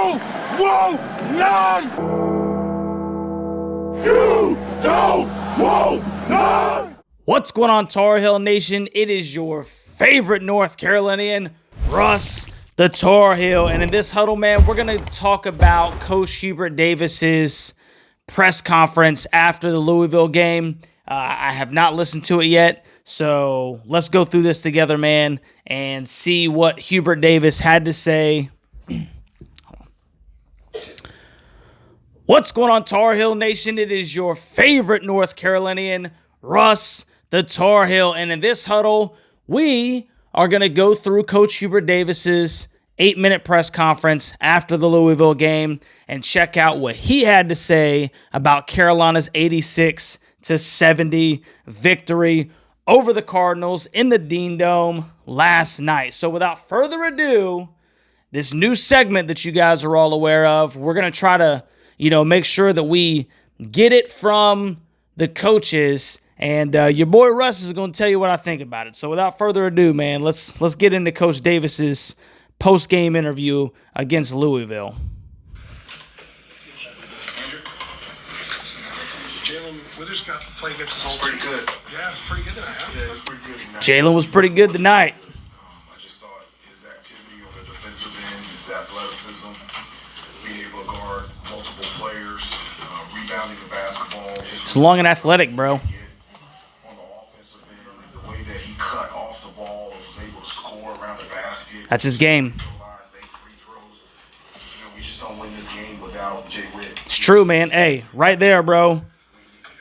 want none! You don't want none! What's going on, Tar Heel Nation? It is your favorite North Carolinian, Russ the Tar Heel. And in this huddle, man, we're going to talk about Coach Hubert Davis's press conference after the Louisville game. I have not listened to it yet, so let's go through this together, man, and see what Hubert Davis had to say. What's going on, Tar Heel Nation? It is your favorite North Carolinian, Russ the Tar Heel. And in this huddle, we are going to go through Coach Hubert Davis's 8-minute press conference after the Louisville game and check out what he had to say about Carolina's 86-70 victory over the Cardinals in the Dean Dome last night. So without further ado, this new segment that you guys are all aware of, we're going to try to, make sure that we get it from the coaches, and your boy Russ is going to tell you what I think about it. So without further ado, man, let's get into Coach Davis's post-game interview against Louisville. Jalen Withers got to play against his old pretty good. Yeah, it was pretty good tonight. Huh? Yeah, it was pretty good tonight. Jalen was pretty good tonight. I just thought his activity on the defensive end, his athleticism, being able to guard multiple players, rebounding the basketball. He's long and athletic, bro. On the offensive end, the way that he cut off the ball and was able to score around the basket. That's his game. We just don't win this game without Jay Witt. It's true, man. Hey, right there, bro.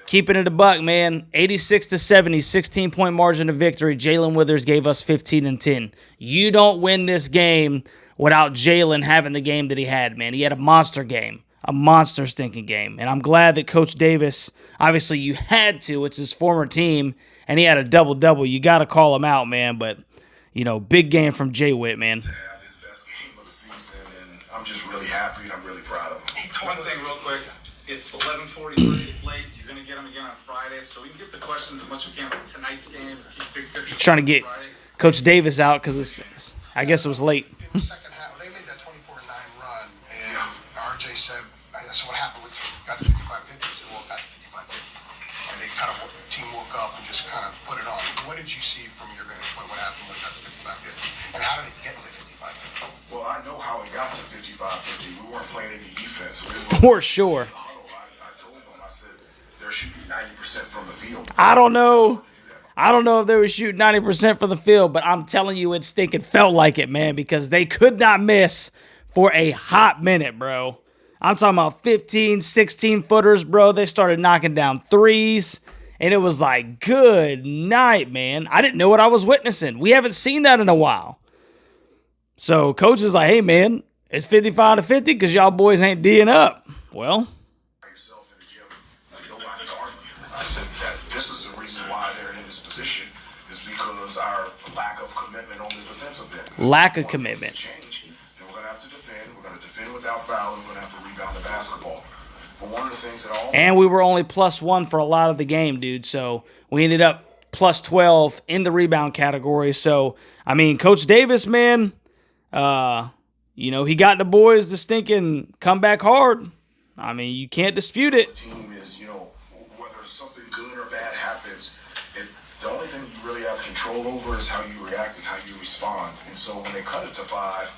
Keeping it a buck, man. 86-70, 16-point margin of victory. Jalen Withers gave us 15 and 10. You don't win this game without Jalen having the game that he had, man. He had a monster game, a monster stinking game. And I'm glad that Coach Davis, obviously you had to. It's his former team, and he had a double-double. You got to call him out, man. But, big game from Jay Witt, man. To have his best game of the season, and I'm just really happy and I'm really proud of him. One thing real quick. It's 11:43. It's late. You're going to get them again on Friday, so we can get the questions as much as we can from tonight's game. Keep big picture. Trying to get Coach Davis out because I guess it was late. In the second half, they made that 24-9 run, and RJ said, "That's what happened. We got to 55-50." He said, "Well, got to 55-50," and they kind of team woke up and just kind of put it on. What did you see from your vantage point? What happened when it got to 55-50, and how did it get to 55-50? Well, I know how it got to 55-50. We weren't playing any defense. For sure. I told them, I said, they're shooting 90% from the field. I don't know if they were shooting 90% from the field, but I'm telling you, it stinking felt like it, man, because they could not miss for a hot minute, bro. I'm talking about 15, 16 footers, bro. They started knocking down threes, and it was like, good night, man. I didn't know what I was witnessing. We haven't seen that in a while. So coach is like, hey, man, it's 55-50 because y'all boys ain't D'ing up. Well, yourself in the gym, like nobody guarding you. I said that this is the reason why they're in this position is because our lack of commitment on the defensive end. Lack of commitment. Change. Then we're gonna have to defend. We're gonna defend without fouling. We're gonna have to rebound the basketball. But one of the things that all and we were only +1 for a lot of the game, dude. So we ended up +12 in the rebound category. So I mean, Coach Davis, man, he got the boys to stinking come back hard. I mean, you can't dispute it. The team is, whether something good or bad happens, the only thing you really have control over is how you react and how you respond. And so when they cut it to 5,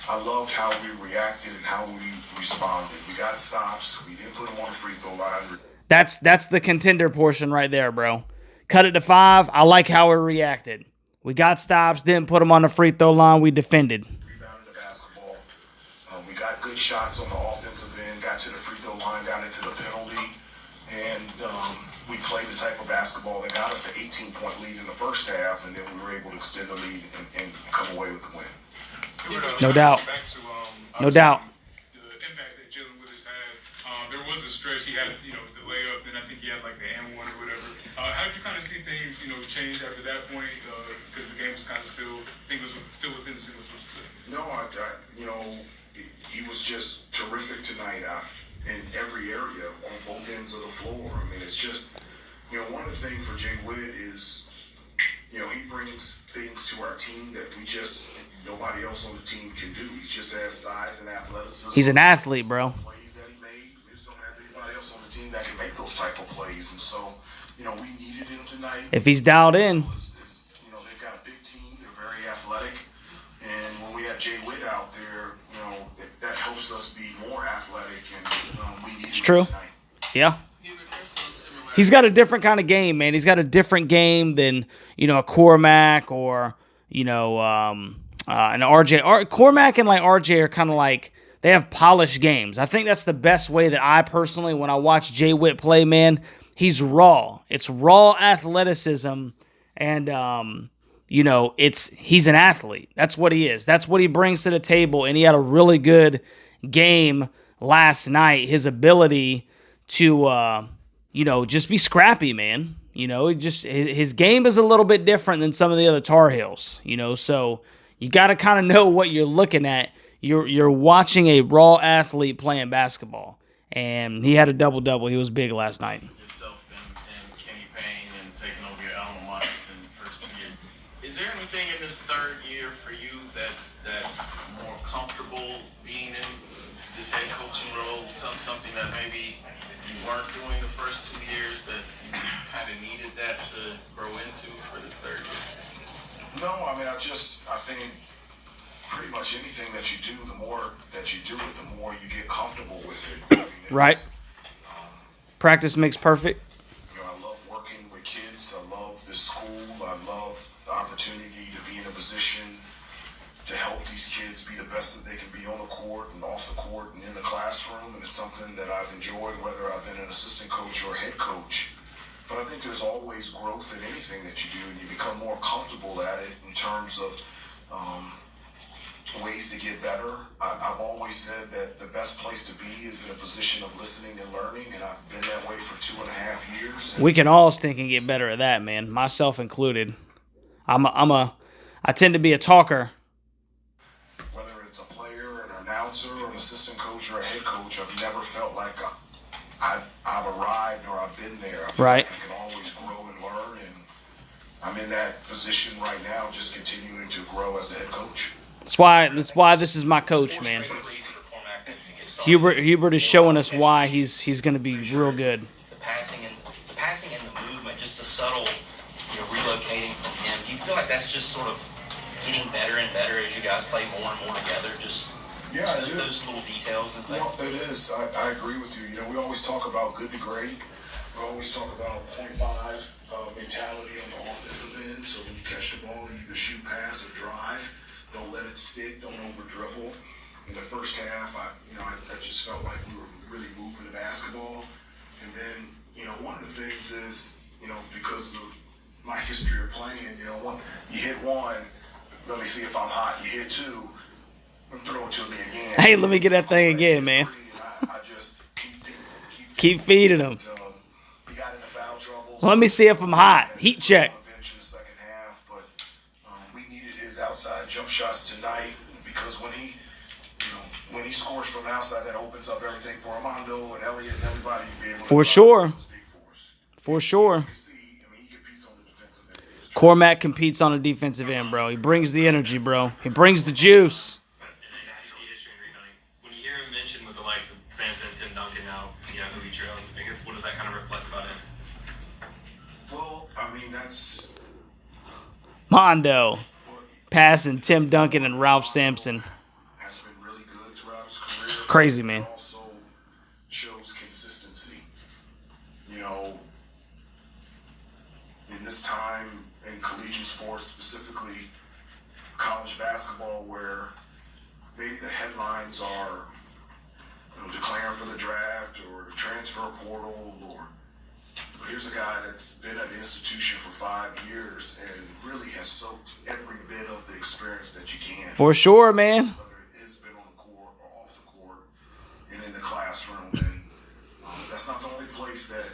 I loved how we reacted and how we responded. We got stops. We didn't put them on the free throw line. That's the contender portion right there, bro. Cut it to 5. I like how we reacted. We got stops, didn't put them on the free throw line. We defended. Rebounded the basketball. We got good shots on the offensive end, got to the free throw line, got into the penalty, and we played the type of basketball that got us the 18-point lead in the first half, and then we were able to extend the lead and come away with the win. No doubt. No doubt. The impact that Jalen Withers had, there was a stretch he had, the layup, and I think he had like the and one or whatever. How did you kind of see things, change after that point? Because the game was kind of still within the single digits. No, he was just terrific tonight in every area on both ends of the floor. I mean, it's just, one of the things for Jay Witt is, he brings things to our team that we just nobody else on the team can do. He just has size and athleticism. He's an athlete, bro. Plays that he made, we just don't have anybody else on the team that can make those type of plays. And so, we needed him tonight. If he's dialed in. They've got a big team. They're very athletic. And when we have Jay Witt out there, that helps us be more athletic. And we needed him true. tonight. Yeah. He's got a different kind of game, man. He's got a different game than, a Cormac or, an RJ. Cormac and RJ are kind of like, they have polished games. I think that's the best way that I personally, when I watch Jay Witt play, man, he's raw. It's raw athleticism. And, he's an athlete. That's what he is. That's what he brings to the table. And he had a really good game last night. His ability to, just be scrappy, man. His game is a little bit different than some of the other Tar Heels, so you got to kind of know what you're looking at. You're watching a raw athlete playing basketball, and he had a double-double. He was big last night. Yourself and Kenny Payne and taking over your alma mater in the first 2 years. Is there anything in this third year for you that's more comfortable being in this head coaching role? Something that maybe you weren't doing the first 2 years that you kind of needed that to grow into for this third year? No, I think pretty much anything that you do, the more that you do it, the more you get comfortable with it. Right. Practice makes perfect. I love working with kids. I love this school. I love the opportunity to be in a position to help these kids be the best that they can be on the court and off the court and in the classroom. And it's something that I've enjoyed, whether I've been an assistant coach or a head coach. But I think there's always growth in anything that you do, and you become more comfortable at it in terms of ways to get better. I've always said that the best place to be is in a position of listening and learning, and I've been that way for 2.5 years. We can all stink and get better at that, man, myself included. I tend to be a talker. Whether it's a player, an announcer, an assistant coach, or a head coach, I've never felt like I've arrived or I've been there. I feel right. like I can always grow and learn, and I'm in that position right now, just continuing to grow as a head coach. That's why this is my coach, man. Hubert is showing us why he's going to be real good. The passing and the movement, just the subtle, relocating from him. Do you feel like that's just sort of getting better and better as you guys play more and more together? Those little details and things. It is. I agree with you. We always talk about good to great. We always talk about 0.5 mentality on the offensive end. So when you catch the ball, you either shoot, pass, or drive. Don't let it stick. Don't over dribble. In the first half, I just felt like we were really moving the basketball. And then, one of the things is, because of my history of playing, you hit one, let me see if I'm hot. You hit two, throw it to me again. Hey, let me get that thing again, man. I just keep feeding him. He got into foul trouble. Let me see if I'm hot. Heat check. Outside jump shots tonight, because when he scores from outside, that opens up everything for Armando and Elliott and everybody to be able to For sure. He competes on the defensive end. Cormac competes on the defensive end, bro. He brings the energy, bro. He brings the juice. When you hear him mentioned with the likes of Samson, Tim Duncan now, who he drilled, I guess what does that kind of reflect about him? Well, that's Mondo passing Tim Duncan and Ralph Sampson. Has been really good throughout his career. Crazy, man. It also shows consistency. In this time in collegiate sports, specifically college basketball, where maybe the headlines are declaring for the draft or the transfer portal, but here's a guy that's been at the institution for 5 years and really has soaked every bit of the experience that you can. For sure, man. Whether it has been on the court or off the court and in the classroom. And that's not the only place that,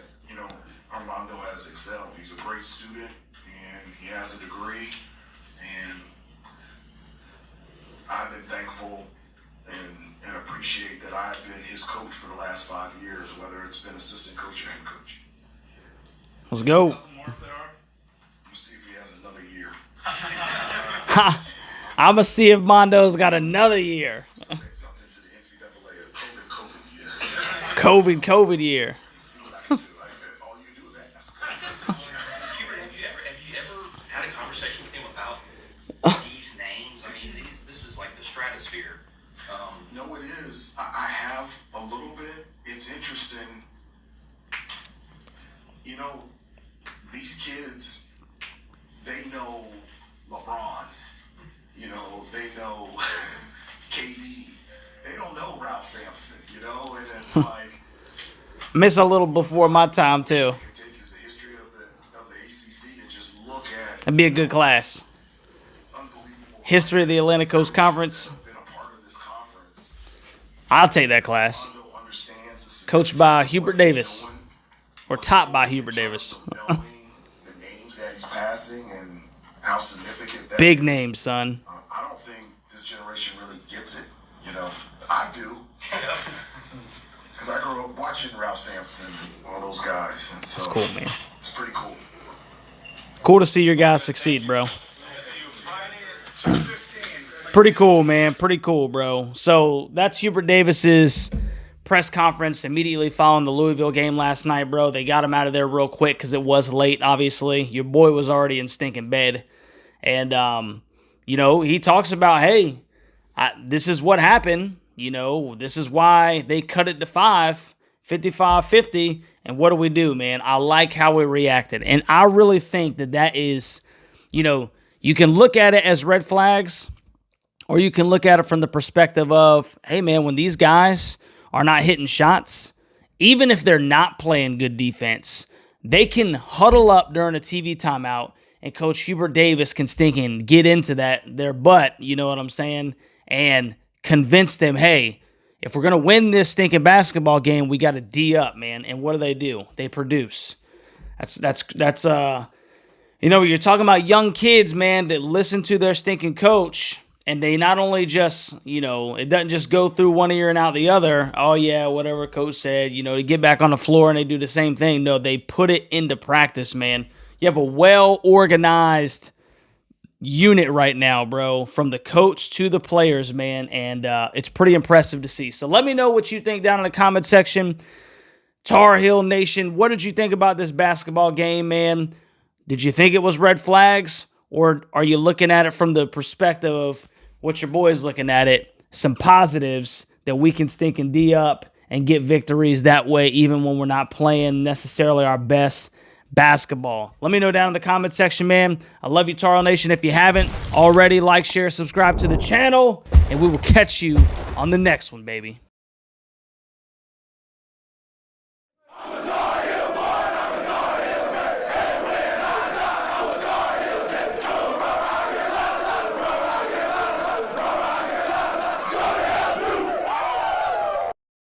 Armando has excelled. He's a great student and he has a degree. And I've been thankful and appreciate that I've been his coach for the last 5 years, whether it's been assistant coach or head coach. Let's go. We'll see if he has another year. I'm going to see if Mondo's got another year. Something to the NCAA of COVID year. COVID year. See what I can do. All you can do is ask. Hubert, have you ever had a conversation with him about these names? I mean, this is like the stratosphere. No, it is. I have a little bit. It's interesting. You know, these kids, they know LeBron. You know, they know KD. They don't know Ralph Sampson, you know? And it's like... Miss a little before my time, too. You can take is the history of the ACC and just look at... That'd be a good class. Unbelievable. History of the Atlantic Coast Conference. Been a part of this conference. I'll take that class. Coached by Hubert Davis. Or taught by Hubert Davis. Knowing the names that he's passing and how significant that Big is. names, son. I don't think this generation really gets it. You know, I do. Because I grew up watching Ralph Sampson and all those guys. And so That's cool, man. It's pretty cool. Cool to see your guys succeed, bro. Pretty cool, man. Pretty cool, bro. So that's Hubert Davis's press conference immediately following the Louisville game last night, bro. They got him out of there real quick because it was late, obviously. Your boy was already in stinking bed. And, you know, he talks about, hey, this is what happened. You know, this is why they cut it to 55-50. And what do we do, man? I like how we reacted. And I really think that is, you know, you can look at it as red flags, or you can look at it from the perspective of, hey, man, when these guys are not hitting shots, even if they're not playing good defense, they can huddle up during a TV timeout, and Coach Hubert Davis can stinking get into their butt, you know what I'm saying, and convince them, hey, if we're going to win this stinking basketball game, we got to D up, man. And what do? They produce. That's you know, you're talking about young kids, man, that listen to their stinking coach, and they not only just, you know, it doesn't just go through one ear and out the other. Oh, yeah, whatever coach said, you know, to get back on the floor and they do the same thing. No, they put it into practice, man. You have a well-organized unit right now, bro, from the coach to the players, man, and it's pretty impressive to see. So let me know what you think down in the comment section. Tar Heel Nation, what did you think about this basketball game, man? Did you think it was red flags, or are you looking at it from the perspective of what your boy's looking at it, some positives that we can stink and D up and get victories that way even when we're not playing necessarily our best basketball? Let me know down in the comment section, man. I love you, Tar Heel Nation. If you haven't already, like, share, subscribe to the channel, and we will catch you on the next one, baby.